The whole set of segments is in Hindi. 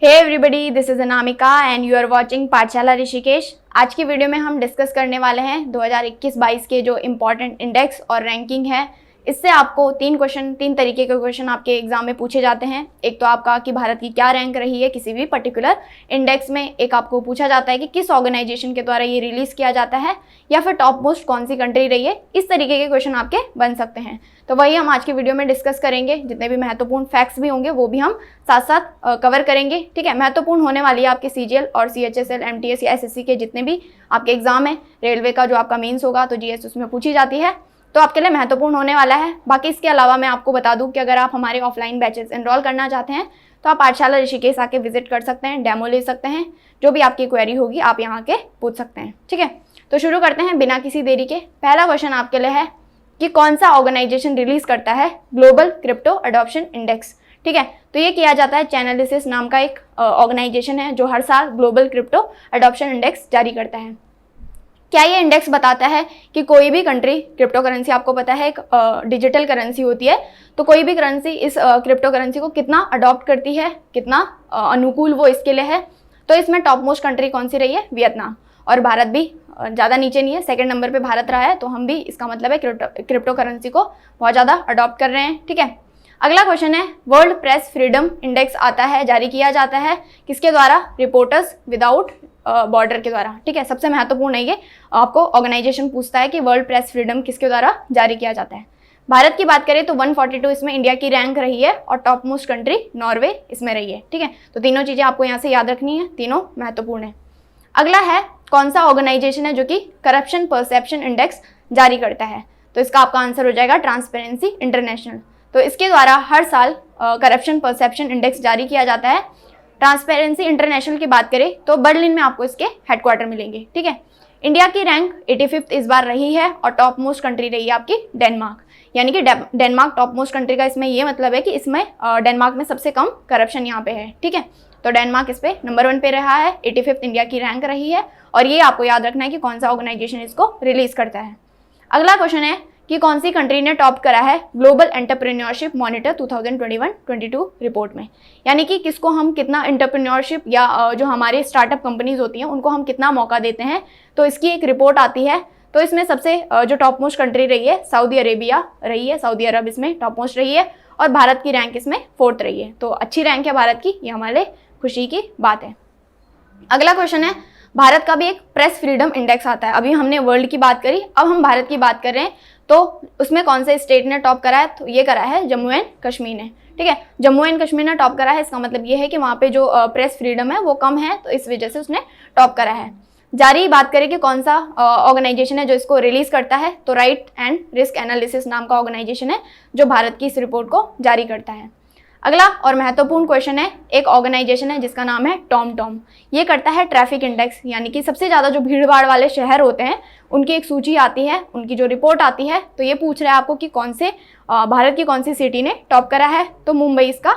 Hey everybody, this is Anamika and you are watching Pathshala Rishikesh. आज की वीडियो में हम डिस्कस करने वाले हैं 2021-22 के जो इम्पॉर्टेंट इंडेक्स और रैंकिंग है। इससे आपको तीन तरीके के क्वेश्चन आपके एग्जाम में पूछे जाते हैं। एक तो आपका कि भारत की क्या रैंक रही है किसी भी पर्टिकुलर इंडेक्स में। एक आपको पूछा जाता है कि किस ऑर्गेनाइजेशन के द्वारा ये रिलीज किया जाता है, या फिर टॉप मोस्ट कौन सी कंट्री रही है। इस तरीके के क्वेश्चन आपके बन सकते हैं। तो वही हम आज की वीडियो में डिस्कस करेंगे। जितने भी महत्वपूर्ण फैक्ट्स भी होंगे वो भी हम साथ साथ कवर करेंगे। ठीक है, महत्वपूर्ण होने वाली है आपके CGL और CHSL, MTS या SSC के जितने भी आपके एग्जाम है। रेलवे का जो आपका मेंस होगा तो GS उसमें पूछी जाती है, तो आपके लिए महत्वपूर्ण होने वाला है। बाकी इसके अलावा मैं आपको बता दूं कि अगर आप हमारे ऑफलाइन बैचेस एनरोल करना चाहते हैं तो आप पाठशाला ऋषिकेश आके विजिट कर सकते हैं, डेमो ले सकते हैं। जो भी आपकी क्वेरी होगी आप यहाँ आके पूछ सकते हैं। ठीक है, तो शुरू करते हैं बिना किसी देरी के। पहला क्वेश्चन आपके लिए है कि कौन सा ऑर्गेनाइजेशन रिलीज करता है ग्लोबल क्रिप्टो अडॉप्शन इंडेक्स। ठीक है, तो ये किया जाता है चैनलिसिस नाम का एक ऑर्गेनाइजेशन है जो हर साल ग्लोबल क्रिप्टो अडॉप्शन इंडेक्स जारी करता है। क्या ये इंडेक्स बताता है कि कोई भी कंट्री, क्रिप्टो करेंसी आपको पता है एक डिजिटल करेंसी होती है, तो कोई भी करेंसी इस क्रिप्टो करेंसी को कितना अडॉप्ट करती है, कितना अनुकूल वो इसके लिए है। तो इसमें टॉप मोस्ट कंट्री कौन सी रही है? वियतनाम। और भारत भी ज़्यादा नीचे नहीं है, सेकंड नंबर पे भारत रहा है। तो हम भी, इसका मतलब है क्रिप्टो करेंसी को बहुत ज़्यादा अडॉप्ट कर रहे हैं। ठीक है, अगला क्वेश्चन है वर्ल्ड प्रेस फ्रीडम इंडेक्स आता है, जारी किया जाता है किसके द्वारा? रिपोर्टर्स विदाउट बॉर्डर के द्वारा। ठीक है, सबसे महत्वपूर्ण है ये, आपको ऑर्गेनाइजेशन पूछता है कि वर्ल्ड प्रेस फ्रीडम किसके द्वारा जारी किया जाता है। भारत की बात करें तो 142 इसमें इंडिया की रैंक रही है और टॉप मोस्ट कंट्री नॉर्वे इसमें रही है। ठीक है, तो तीनों चीज़ें आपको यहाँ से याद रखनी है, तीनों महत्वपूर्ण है। अगला है कौन सा ऑर्गेनाइजेशन है जो कि करप्शन परसेप्शन इंडेक्स जारी करता है? तो इसका आपका आंसर हो जाएगा ट्रांसपेरेंसी इंटरनेशनल। तो इसके द्वारा हर साल करप्शन परसेप्शन इंडेक्स जारी किया जाता है। ट्रांसपेरेंसी इंटरनेशनल की बात करें तो बर्लिन में आपको इसके हेडक्वार्टर मिलेंगे। ठीक है, इंडिया की रैंक 85th इस बार रही है और टॉप मोस्ट कंट्री रही है आपकी डेनमार्क। यानी कि डेनमार्क टॉप मोस्ट कंट्री का इसमें ये मतलब है कि इसमें डेनमार्क में सबसे कम करप्शन यहाँ पे है। ठीक है, तो डेनमार्क इस पे नंबर 1 पे रहा है, 85th इंडिया की रैंक रही है। और ये आपको याद रखना है कि कौन सा ऑर्गेनाइजेशन इसको रिलीज करता है। अगला क्वेश्चन है कि कौन सी कंट्री ने टॉप करा है ग्लोबल एंटरप्रेन्योरशिप मॉनिटर 2021-22 रिपोर्ट में। यानी कि किसको हम कितना एंटरप्रेन्योरशिप या जो हमारे स्टार्टअप कंपनीज होती हैं उनको हम कितना मौका देते हैं, तो इसकी एक रिपोर्ट आती है। तो इसमें सबसे जो टॉप मोस्ट कंट्री रही है सऊदी अरेबिया रही है, सऊदी अरब इसमें टॉप मोस्ट रही है और भारत की रैंक इसमें 4th रही है। तो अच्छी रैंक है भारत की, ये हमारे खुशी की बात है। अगला क्वेश्चन है भारत का भी एक प्रेस फ्रीडम इंडेक्स आता है। अभी हमने वर्ल्ड की बात करी, अब हम भारत की बात कर रहे हैं। तो उसमें कौन से स्टेट ने टॉप करा है? तो ये करा है जम्मू एंड कश्मीर ने। ठीक है, जम्मू एंड कश्मीर ने टॉप करा है। इसका मतलब ये है कि वहाँ पे जो प्रेस फ्रीडम है वो कम है, तो इस वजह से उसने टॉप करा है। जारी बात करें कि कौन सा ऑर्गेनाइजेशन है जो इसको रिलीज करता है, तो राइट एंड रिस्क एनालिसिस नाम का ऑर्गेनाइजेशन है जो भारत की इस रिपोर्ट को जारी करता है। अगला और महत्वपूर्ण क्वेश्चन है, एक ऑर्गेनाइजेशन है जिसका नाम है टॉम। ये करता है ट्रैफिक इंडेक्स, यानी कि सबसे ज़्यादा जो भीड़ भाड़ वाले शहर होते हैं उनकी एक सूची आती है, उनकी जो रिपोर्ट आती है। तो ये पूछ रहा है आपको कि कौन से भारत की कौन सी सिटी ने टॉप करा है, तो मुंबई इसका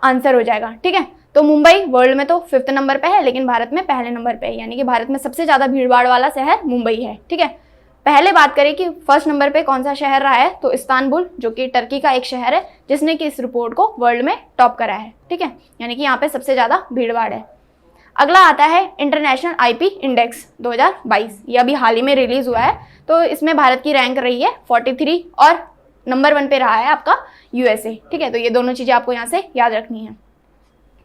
आंसर हो जाएगा। ठीक है, तो मुंबई वर्ल्ड में तो 5th नंबर पे है, लेकिन भारत में पहले नंबर पे है। यानी कि भारत में सबसे ज़्यादा भीड़ भाड़ वाला शहर मुंबई है। ठीक है, पहले बात करें कि फर्स्ट नंबर पे कौन सा शहर रहा है, तो इस्तांबुल जो कि टर्की का एक शहर है जिसने कि इस रिपोर्ट को वर्ल्ड में टॉप करा है। ठीक है, यानी कि यहाँ पे सबसे ज़्यादा भीड़ भाड़ है। अगला आता है इंटरनेशनल IP इंडेक्स 2022, ये अभी हाल ही में रिलीज हुआ है। तो इसमें भारत की रैंक रही है 43 और नंबर 1 पे रहा है आपका USA। ठीक है, तो ये दोनों चीज़ें आपको यहाँ से याद रखनी है।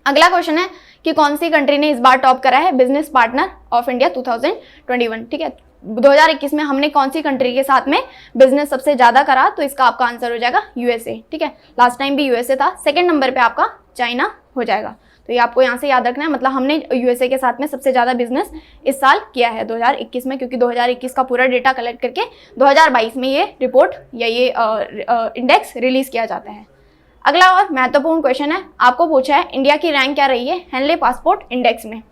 अगला क्वेश्चन है कि कौन सी कंट्री ने इस बार टॉप करा है बिजनेस पार्टनर ऑफ इंडिया 2021। ठीक है, 2021 में हमने कौन सी कंट्री के साथ में बिजनेस सबसे ज़्यादा करा, तो इसका आपका आंसर हो जाएगा USA। ठीक है, लास्ट टाइम भी USA था। सेकंड नंबर पे आपका चाइना हो जाएगा। तो ये आपको यहाँ से याद रखना है, मतलब हमने USA के साथ में सबसे ज़्यादा बिजनेस इस साल किया है 2021 में, क्योंकि 2021 का पूरा डेटा कलेक्ट करके 2022 में ये रिपोर्ट या ये इंडेक्स रिलीज़ किया जाता है। अगला और महत्वपूर्ण क्वेश्चन है, आपको पूछा है इंडिया की रैंक क्या रही है हेनले पासपोर्ट इंडेक्स में।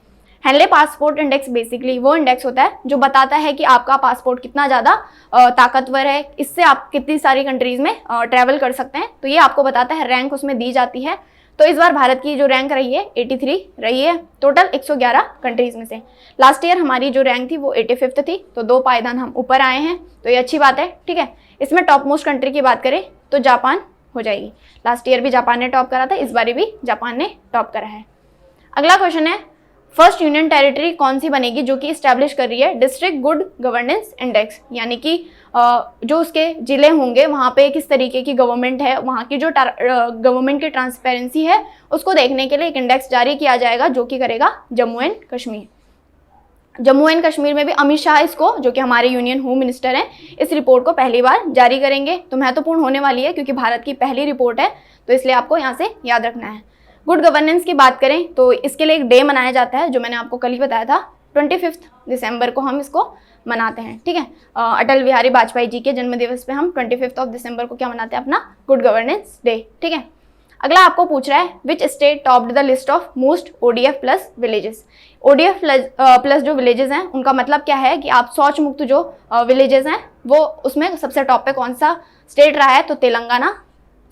हेनले पासपोर्ट इंडेक्स बेसिकली वो इंडेक्स होता है जो बताता है कि आपका पासपोर्ट कितना ज़्यादा ताकतवर है, इससे आप कितनी सारी कंट्रीज़ में ट्रैवल कर सकते हैं। तो ये आपको बताता है, रैंक उसमें दी जाती है। तो इस बार भारत की जो रैंक रही है 83 रही है टोटल 111 कंट्रीज़ में से। लास्ट ईयर हमारी जो रैंक थी वो 85th थी, तो 2 पायदान हम ऊपर आए हैं, तो ये अच्छी बात है। ठीक है, इसमें टॉप मोस्ट कंट्री की बात करें तो जापान हो जाएगी। लास्ट ईयर भी जापान ने टॉप करा था, इस बार भी जापान ने टॉप करा है। अगला क्वेश्चन है, फर्स्ट यूनियन टेरिटरी कौन सी बनेगी जो कि इस्टेब्लिश कर रही है डिस्ट्रिक्ट गुड गवर्नेंस इंडेक्स, यानी कि जो उसके जिले होंगे वहाँ पे किस तरीके की गवर्नमेंट है, वहाँ की जो गवर्नमेंट की ट्रांसपेरेंसी है उसको देखने के लिए एक इंडेक्स जारी किया जाएगा जो कि करेगा जम्मू एंड कश्मीर। जम्मू एंड कश्मीर में भी अमित शाह इसको, जो कि हमारे यूनियन होम मिनिस्टर हैं, इस रिपोर्ट को पहली बार जारी करेंगे। तो महत्वपूर्ण होने वाली है क्योंकि भारत की पहली रिपोर्ट है, तो इसलिए आपको यहाँ से याद रखना है। गुड गवर्नेंस की बात करें तो इसके लिए एक डे मनाया जाता है जो मैंने आपको कल ही बताया था, 25 दिसंबर को हम इसको मनाते हैं। ठीक है, अटल बिहारी वाजपेयी जी के जन्मदिवस पे हम 25 दिसंबर को क्या मनाते हैं, अपना गुड गवर्नेंस डे। ठीक है, अगला आपको पूछ रहा है which state topped the list of most ODF plus villages. ODF plus जो विलेजेस हैं उनका मतलब क्या है कि आप शौच मुक्त जो विलेजेस हैं वो उसमें सबसे टॉप पे कौन सा स्टेट रहा है, तो तेलंगाना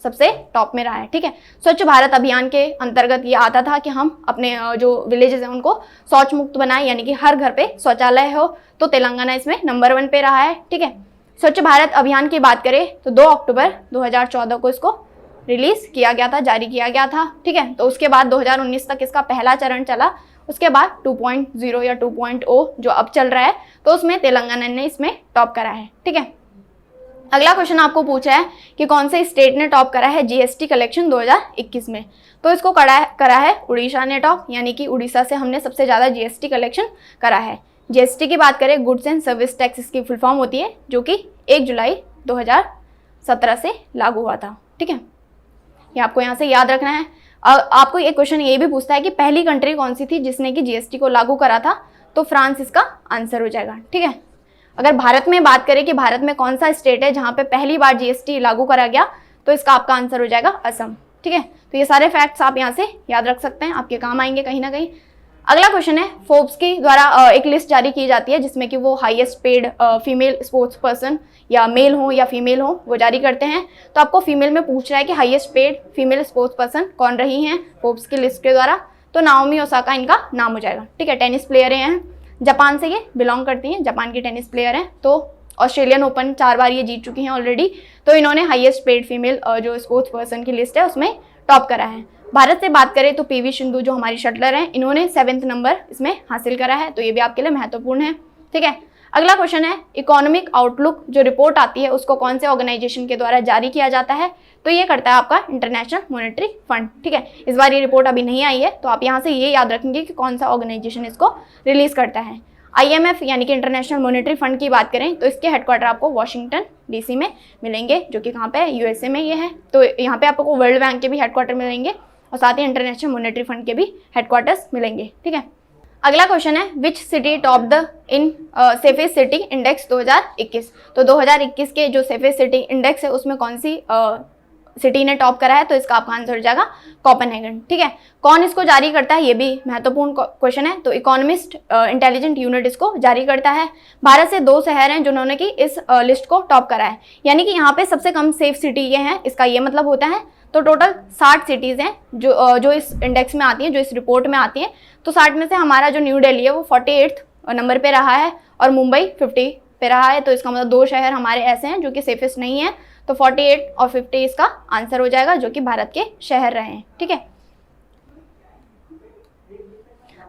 सबसे टॉप में रहा है। ठीक है, स्वच्छ भारत अभियान के अंतर्गत ये आता था कि हम अपने जो विलेजेस हैं उनको शौच मुक्त बनाएं, यानी कि हर घर पे शौचालय हो, तो तेलंगाना इसमें नंबर 1 पे रहा है। ठीक है, स्वच्छ भारत अभियान की बात करें तो 2 अक्टूबर 2014 को इसको रिलीज किया गया था, जारी किया गया था। ठीक है, तो उसके बाद 2019 तक इसका पहला चरण चला, उसके बाद 2.0 या 2.0 जो अब चल रहा है, तो उसमें तेलंगाना ने इसमें टॉप करा है। ठीक है, अगला क्वेश्चन आपको पूछा है कि कौन से स्टेट ने टॉप करा है GST कलेक्शन 2021 में, तो इसको करा है उड़ीसा ने टॉप, यानी कि उड़ीसा से हमने सबसे ज़्यादा GST कलेक्शन करा है। GST की बात करें, गुड्स एंड सर्विस टैक्स इसकी फुल फॉर्म होती है, जो कि 1 जुलाई 2017 से लागू हुआ था। ठीक है, ये आपको यहाँ से याद रखना है। आपको एक क्वेश्चन ये भी पूछता है कि पहली कंट्री कौन सी थी जिसने कि GST को लागू करा था, तो फ्रांस इसका आंसर हो जाएगा। ठीक है, अगर भारत में बात करें कि भारत में कौन सा स्टेट है जहाँ पे पहली बार GST लागू करा गया, तो इसका आपका आंसर हो जाएगा असम। ठीक है, तो ये सारे फैक्ट्स आप यहाँ से याद रख सकते हैं, आपके काम आएंगे कहीं ना कहीं। अगला क्वेश्चन है, फोर्ब्स की द्वारा एक लिस्ट जारी की जाती है जिसमें कि वो highest paid female sports person या मेल हो या फीमेल हो वो जारी करते हैं। तो आपको फीमेल में पूछ रहा है कि highest paid female sports person कौन रही हैं फोर्ब्स की लिस्ट के द्वारा, तो नाओमी ओसाका इनका नाम हो जाएगा। ठीक है, टेनिस प्लेयर हैं, जापान से ये बिलोंग करती हैं, जापान की टेनिस प्लेयर हैं। तो ऑस्ट्रेलियन ओपन 4 बार ये जीत चुकी हैं ऑलरेडी, तो इन्होंने हाईएस्ट पेड फीमेल जो स्पोर्ट्स पर्सन की लिस्ट है उसमें टॉप करा है। भारत से बात करें तो PV सिंधु जो हमारी शटलर हैं, इन्होंने 7वां नंबर इसमें हासिल करा है, तो ये भी आपके लिए महत्वपूर्ण है। ठीक है, अगला क्वेश्चन है, इकोनॉमिक आउटलुक जो रिपोर्ट आती है उसको कौन से ऑर्गेनाइजेशन के द्वारा जारी किया जाता है, तो ये करता है आपका इंटरनेशनल मॉनेटरी फंड। ठीक है, इस बार ये रिपोर्ट अभी नहीं आई है, तो आप यहाँ से ये याद रखेंगे कि कौन सा ऑर्गेनाइजेशन इसको रिलीज करता है। IMF यानी कि इंटरनेशनल मॉनेटरी फंड की बात करें तो इसके हेडक्वार्टर आपको वॉशिंगटन DC में मिलेंगे, जो कि कहाँ पे है, USA में ये है। तो यहाँ पे आपको वर्ल्ड बैंक के भी हेडक्वार्टर मिलेंगे और साथ ही इंटरनेशनल मॉनेटरी फंड के भी हेडक्वार्टर्स मिलेंगे। ठीक है, अगला क्वेश्चन है, which city top the in safest city index 2021। तो 2021 के जो सेफेस्ट सिटी इंडेक्स है उसमें कौन सी सिटी ने टॉप करा है, तो इसका आपका आंसर हो जाएगा कोपेनहेगन। ठीक है, कौन इसको जारी करता है ये भी महत्वपूर्ण क्वेश्चन है, तो इकोनॉमिस्ट इंटेलिजेंट यूनिट इसको जारी करता है। भारत से 2 शहर हैं जिन्होंने कि इस लिस्ट को टॉप करा है, यानी कि यहाँ पे सबसे कम सेफ सिटी ये है, इसका ये मतलब होता है। तो टोटल 60 सिटीज़ हैं जो इस इंडेक्स में आती हैं, जो इस रिपोर्ट में आती हैं। तो 60 में से हमारा जो न्यू दिल्ली है वो 48 नंबर पे रहा है और मुंबई 50 पे रहा है, तो इसका मतलब 2 शहर हमारे ऐसे हैं जो कि सेफेस्ट नहीं है। तो 48 और 50 इसका आंसर हो जाएगा, जो कि भारत के शहर रहे हैं। ठीक है,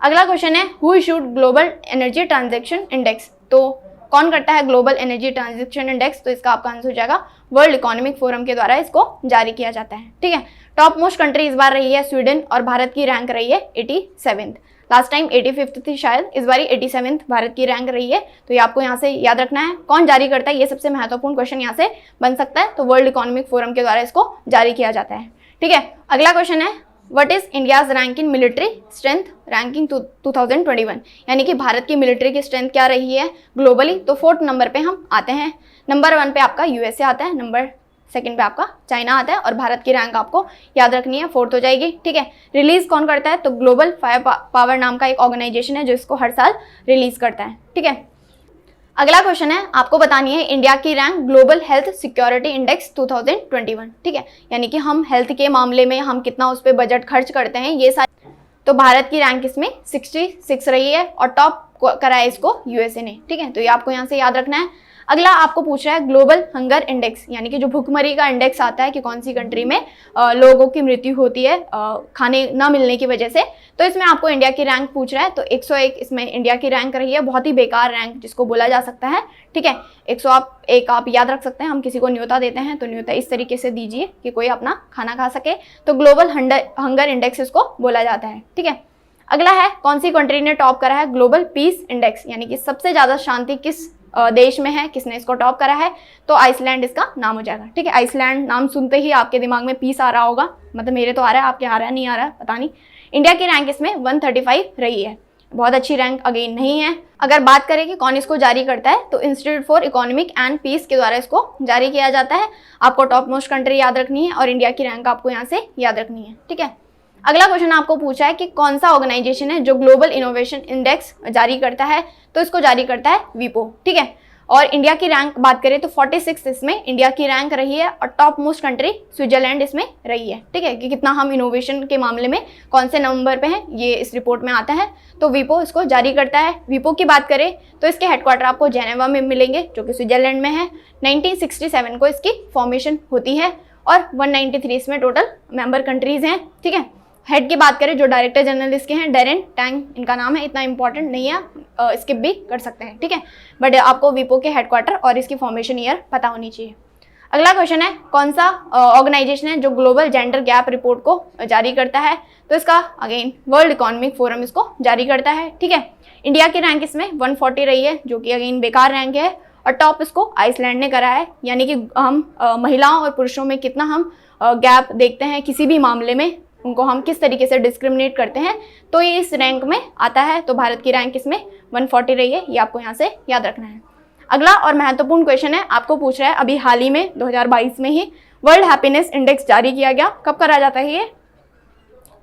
अगला क्वेश्चन है, who issued global energy transaction index. तो कौन करता है ग्लोबल एनर्जी ट्रांजैक्शन इंडेक्स, तो इसका आपका आंसर हो जाएगा वर्ल्ड इकोनॉमिक फोरम के द्वारा इसको जारी किया जाता है। ठीक है, टॉप मोस्ट कंट्री इस बार रही है स्वीडन और भारत की रैंक रही है 87। लास्ट टाइम 85 थी शायद, इस बार 87 भारत की रैंक रही है, तो ये आपको यहाँ से याद रखना है। कौन जारी करता है, ये सबसे महत्वपूर्ण क्वेश्चन यहाँ से बन सकता है, तो वर्ल्ड इकोनॉमिक फोरम के द्वारा इसको जारी किया जाता है। ठीक है, अगला क्वेश्चन है, what is India's rank in military strength ranking 2021, यानी कि भारत की मिलिट्री की स्ट्रेंथ क्या रही है ग्लोबली। तो 4th नंबर पे हम आते हैं, नंबर 1 पे आपका USA आता है, नंबर 2 पे आपका चाइना आता है और भारत की रैंक आपको याद रखनी है 4th हो जाएगी। ठीक है, रिलीज कौन करता है, तो ग्लोबल फायर पावर नाम का एक ऑर्गेनाइजेशन है जो इसको हर साल रिलीज करता है। ठीक है, अगला क्वेश्चन है, आपको बतानी है इंडिया की rank global health security index 2021। ठीक है, यानी कि हम हेल्थ के मामले में हम कितना उस पर बजट खर्च करते हैं ये सारे, तो भारत की रैंक इसमें 66 रही है और टॉप करा है इसको USA ने। ठीक है, तो ये आपको यहाँ से याद रखना है। अगला आपको पूछ रहा है ग्लोबल हंगर इंडेक्स, यानी कि जो भूखमरी का इंडेक्स आता है कि कौन सी कंट्री में लोगों की मृत्यु होती है खाने ना मिलने की वजह से। तो इसमें आपको इंडिया की रैंक पूछ रहा है, तो 101 इसमें इंडिया की रैंक रही है, बहुत ही बेकार रैंक जिसको बोला जा सकता है। ठीक है, 101 आप याद रख सकते हैं। हम किसी को न्योता देते हैं तो न्योता इस तरीके से दीजिए कि कोई अपना खाना खा सके, तो ग्लोबल हंगर इंडेक्स इसको बोला जाता है। ठीक है, अगला है कौन सी कंट्री ने टॉप करा है ग्लोबल पीस इंडेक्स, यानी कि सबसे ज्यादा शांति किस देश में है, किसने इसको टॉप करा है, तो आइसलैंड इसका नाम हो जाएगा। ठीक है, आइसलैंड नाम सुनते ही आपके दिमाग में पीस आ रहा होगा, मतलब मेरे तो आ रहा है, आपके आ रहा है नहीं आ रहा है पता नहीं। इंडिया की रैंक इसमें 135 रही है, बहुत अच्छी रैंक अगेन नहीं है। अगर बात करें कि कौन इसको जारी करता है, तो institute for economic and peace के द्वारा इसको जारी किया जाता है। आपको टॉप मोस्ट कंट्री याद रखनी है और इंडिया की रैंक आपको यहाँ से याद रखनी है। ठीक है, अगला क्वेश्चन आपको पूछा है कि कौन सा ऑर्गेनाइजेशन है जो ग्लोबल इनोवेशन इंडेक्स जारी करता है, तो इसको जारी करता है वीपो। ठीक है, और इंडिया की रैंक बात करें तो 46 इसमें इंडिया की रैंक रही है और टॉप मोस्ट कंट्री स्विट्जरलैंड इसमें रही है। ठीक है, कि कितना हम इनोवेशन के मामले में कौन से नंबर पे हैं ये इस रिपोर्ट में आता है, तो वीपो इसको जारी करता है। वीपो की बात करें तो इसके हेडक्वार्टर आपको जेनेवा में मिलेंगे जो कि स्विट्जरलैंड में है। 1967 को इसकी फॉर्मेशन होती है और 193 इसमें टोटल मेंबर कंट्रीज हैं। ठीक है, हेड की बात करें जो डायरेक्टर जनरल इसके हैं डेरेन टैंग इनका नाम है, इतना इंपॉर्टेंट नहीं है, स्किप भी कर सकते हैं। ठीक है, बट आपको वीपो के हेडक्वार्टर और इसकी फॉर्मेशन ईयर पता होनी चाहिए। अगला क्वेश्चन है कौन सा ऑर्गेनाइजेशन है जो ग्लोबल जेंडर गैप रिपोर्ट को जारी करता है, तो इसका अगेन वर्ल्ड इकोनॉमिक फोरम इसको जारी करता है। ठीक है, इंडिया की रैंक इसमें 140 रही है जो कि अगेन बेकार रैंक है और टॉप इसको आइसलैंड ने करा है, यानी कि हम महिलाओं और पुरुषों में कितना हम गैप देखते हैं किसी भी मामले में, उनको हम किस तरीके से डिस्क्रिमिनेट करते हैं, तो ये इस रैंक में आता है। तो भारत की रैंक इसमें 140 रही है, ये आपको यहाँ से याद रखना है। अगला और महत्वपूर्ण क्वेश्चन है, आपको पूछ रहा है अभी हाल ही में 2022 में ही वर्ल्ड हैप्पीनेस इंडेक्स जारी किया गया। कब करा जाता है ये,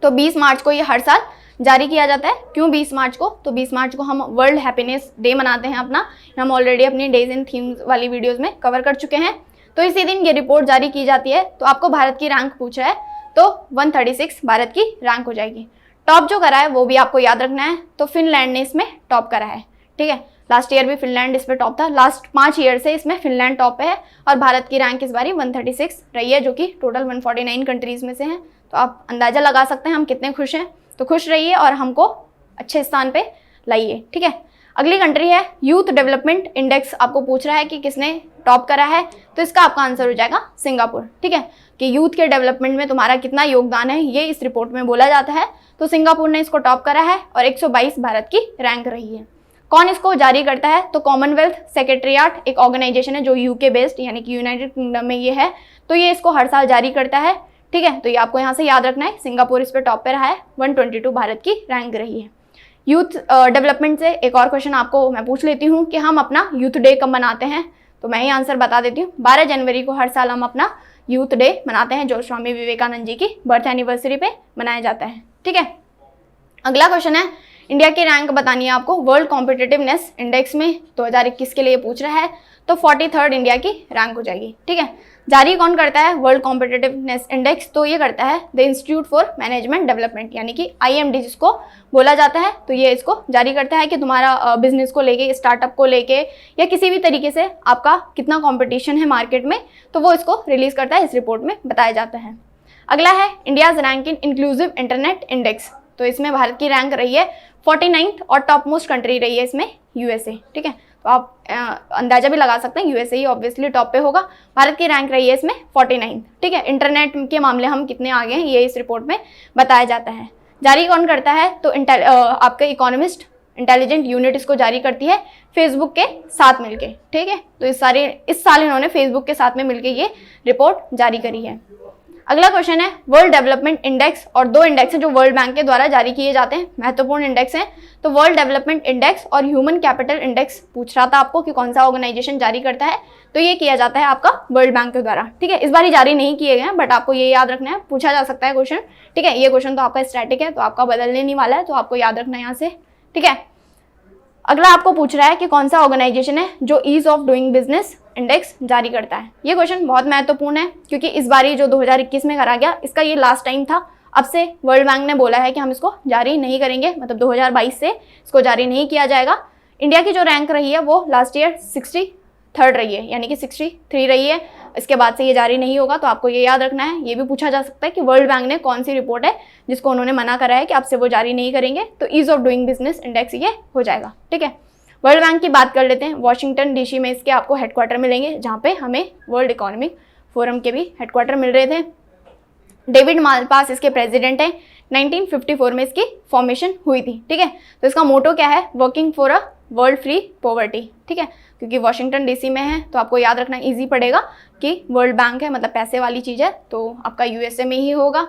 तो 20 मार्च को ये हर साल जारी किया जाता है। क्यों 20 मार्च को, तो 20 मार्च को हम वर्ल्ड हैप्पीनेस डे मनाते हैं अपना, हम ऑलरेडी अपनी डेज एंड थीम्स वाली वीडियोज़ में कवर कर चुके हैं। तो इसी दिन ये रिपोर्ट जारी की जाती है। तो आपको भारत की रैंक पूछा है तो 136 भारत की रैंक हो जाएगी। टॉप जो करा है वो भी आपको याद रखना है, तो फिनलैंड ने इसमें टॉप करा है। ठीक है, लास्ट ईयर भी फिनलैंड इस पर टॉप था, लास्ट 5 ईयर से इसमें फिनलैंड टॉप पे है और भारत की रैंक इस बारी 136 रही है जो कि टोटल 149 कंट्रीज में से हैं। तो आप अंदाजा लगा सकते हैं हम कितने खुश हैं, तो खुश रहिए और हमको अच्छे स्थान पे लाइए। ठीक है, अगली कंट्री है यूथ डेवलपमेंट इंडेक्स, आपको पूछ रहा है कि किसने टॉप करा है, तो इसका आपका आंसर हो जाएगा सिंगापुर। ठीक है, कि यूथ के डेवलपमेंट में तुम्हारा कितना योगदान है ये इस रिपोर्ट में बोला जाता है, तो सिंगापुर ने इसको टॉप करा है और 122 भारत की रैंक रही है। कौन इसको जारी करता है, तो कॉमनवेल्थ सेक्रेटरिएट एक ऑर्गेनाइजेशन है जो यूके बेस्ड यानी कि यूनाइटेड किंगडम में ये है, तो ये इसको हर साल जारी करता है। ठीक है, तो ये आपको यहाँ से याद रखना है, सिंगापुर इस पर टॉप पे रहा है, 122 भारत की रैंक रही है। यूथ डेवलपमेंट से एक और क्वेश्चन आपको मैं पूछ लेती हूँ कि हम अपना यूथ डे कब मनाते हैं, तो मैं ही आंसर बता देती हूँ। 12 जनवरी को हर साल हम अपना यूथ डे मनाते हैं जो स्वामी विवेकानंद जी की बर्थ एनिवर्सरी पे मनाया जाता है। ठीक है, अगला क्वेश्चन है इंडिया की रैंक बतानी है आपको वर्ल्ड कॉम्पिटिटिवनेस इंडेक्स में 2021 के लिए पूछ रहा है, तो 43rd इंडिया की रैंक हो जाएगी। ठीक है, जारी कौन करता है वर्ल्ड कॉम्पिटिटिवनेस इंडेक्स, तो ये करता है the institute for management development यानी कि IMD जिसको बोला जाता है, तो ये इसको जारी करता है कि तुम्हारा बिजनेस को लेके, स्टार्टअप को लेके या किसी भी तरीके से आपका कितना कंपटीशन है मार्केट में, तो वो इसको रिलीज करता है, इस रिपोर्ट में बताया जाता है। अगला है India's rank in inclusive internet index, तो इसमें भारत की रैंक रही है 49th और टॉप मोस्ट कंट्री रही है इसमें USA। ठीक है, तो आप अंदाजा भी लगा सकते हैं USA ही ऑब्वियसली टॉप पे होगा। भारत की रैंक रही है इसमें 49। ठीक है, इंटरनेट के मामले हम कितने आगे हैं ये इस रिपोर्ट में बताया जाता है। जारी कौन करता है, तो आपके इकोनॉमिस्ट इंटेलिजेंट यूनिट इसको जारी करती है फेसबुक के साथ मिलके। ठीक है, तो इस साल इन्होंने फेसबुक के साथ में मिलके ये रिपोर्ट जारी करी है। अगला क्वेश्चन है वर्ल्ड डेवलपमेंट इंडेक्स, और 2 इंडेक्स हैं जो वर्ल्ड बैंक के द्वारा जारी किए जाते हैं, महत्वपूर्ण इंडेक्स हैं, तो वर्ल्ड डेवलपमेंट इंडेक्स और ह्यूमन कैपिटल इंडेक्स। पूछ रहा था आपको कि कौन सा ऑर्गेनाइजेशन जारी करता है, तो ये किया जाता है आपका वर्ल्ड बैंक के द्वारा। ठीक है, इस बार जारी नहीं किए गए हैं बट आपको ये याद रखना है, पूछा जा सकता है क्वेश्चन। ठीक है, ये क्वेश्चन तो आपका स्टैटिक है तो आपका बदलने नहीं वाला है, तो आपको याद रखना है यहाँ से। ठीक है, अगला आपको पूछ रहा है कि कौन सा ऑर्गेनाइजेशन है जो ease of doing business index जारी करता है। ये क्वेश्चन बहुत महत्वपूर्ण है क्योंकि इस बारी जो 2021 में करा गया इसका ये लास्ट टाइम था। अब से वर्ल्ड बैंक ने बोला है कि हम इसको जारी नहीं करेंगे, मतलब 2022 से इसको जारी नहीं किया जाएगा। इंडिया की जो रैंक रही है वो लास्ट ईयर 60 3rd रही है, यानी कि 63 रही है। इसके बाद से ये जारी नहीं होगा, तो आपको ये याद रखना है। ये भी पूछा जा सकता है कि वर्ल्ड बैंक ने कौन सी रिपोर्ट है जिसको उन्होंने मना करा है कि आपसे वो जारी नहीं करेंगे, तो ease of doing business index ये हो जाएगा। ठीक है, वर्ल्ड बैंक की बात कर लेते हैं। वॉशिंगटन डीसी में इसके आपको हेडक्वार्टर मिलेंगे, जहाँ पे हमें वर्ल्ड इकोनॉमिक फोरम के भी हेडक्वार्टर मिल रहे थे। डेविड मालपास इसके प्रेसिडेंट हैं। 1954 में इसकी फॉर्मेशन हुई थी। ठीक है, तो इसका मोटो क्या है? Working for a world free poverty. ठीक है, क्योंकि वॉशिंगटन डीसी में है तो आपको याद रखना ईजी पड़ेगा कि वर्ल्ड बैंक है, मतलब पैसे वाली चीज़ है, तो आपका यूएसए में ही होगा।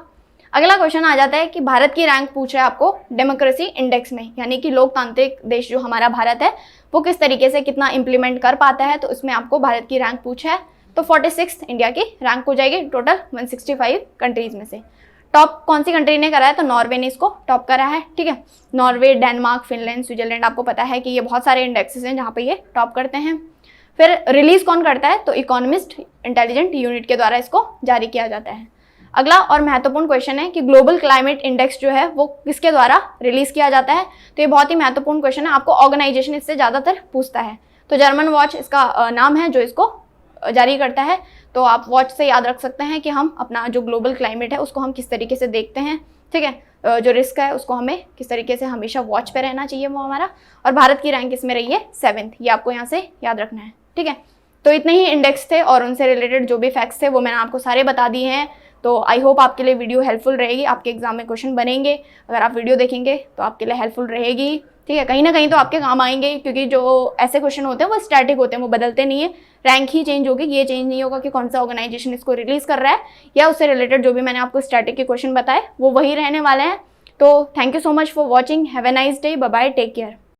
अगला क्वेश्चन आ जाता है कि भारत की रैंक पूछ रहा है आपको डेमोक्रेसी इंडेक्स में, यानी कि लोकतांत्रिक देश जो हमारा भारत है वो किस तरीके से कितना इंप्लीमेंट कर पाता है, तो इसमें आपको भारत की रैंक पूछा है। तो 46 इंडिया की रैंक हो जाएगी टोटल 165 कंट्रीज में से। टॉप कौन सी कंट्री ने करा है? तो नॉर्वे ने इसको टॉप करा है। ठीक है, नॉर्वे, डेनमार्क, फिनलैंड, स्विट्जरलैंड, आपको पता है कि ये बहुत सारे इंडेक्सेस हैं जहाँ पे ये टॉप करते हैं। फिर रिलीज कौन करता है? तो इकोनॉमिस्ट इंटेलिजेंट यूनिट के द्वारा इसको जारी किया जाता है। अगला और महत्वपूर्ण क्वेश्चन है कि ग्लोबल क्लाइमेट इंडेक्स जो है वो किसके द्वारा रिलीज किया जाता है? तो ये बहुत ही महत्वपूर्ण क्वेश्चन है, आपको ऑर्गेनाइजेशन इससे ज़्यादातर पूछता है। तो जर्मन वॉच इसका नाम है जो इसको जारी करता है। तो आप वॉच से याद रख सकते हैं कि हम अपना जो ग्लोबल क्लाइमेट है उसको हम किस तरीके से देखते हैं। ठीक है, जो रिस्क है उसको हमें किस तरीके से हमेशा वॉच पे रहना चाहिए वो हमारा। और भारत की रैंक इसमें रही है 7th, ये आपको यहाँ से याद रखना है। ठीक है, तो इतने ही इंडेक्स थे और उनसे रिलेटेड जो भी फैक्ट्स थे वो मैंने आपको सारे बता दिए हैं। तो आई होप आपके लिए वीडियो हेल्पफुल रहेगी, आपके एग्जाम में क्वेश्चन बनेंगे अगर आप वीडियो देखेंगे तो आपके लिए हेल्पफुल रहेगी। ठीक है, कहीं ना कहीं तो आपके काम आएंगे, क्योंकि जो ऐसे क्वेश्चन होते हैं वो स्टैटिक होते हैं, वो बदलते नहीं है। रैंक ही चेंज होगी, ये चेंज नहीं होगा कि कौन सा ऑर्गेनाइजेशन इसको रिलीज कर रहा है, या उससे रिलेटेड जो भी मैंने आपको स्टैटिक के क्वेश्चन बताए वो वही रहने वाले हैं। तो thank you so much for watching, have a nice day, bye bye, take care.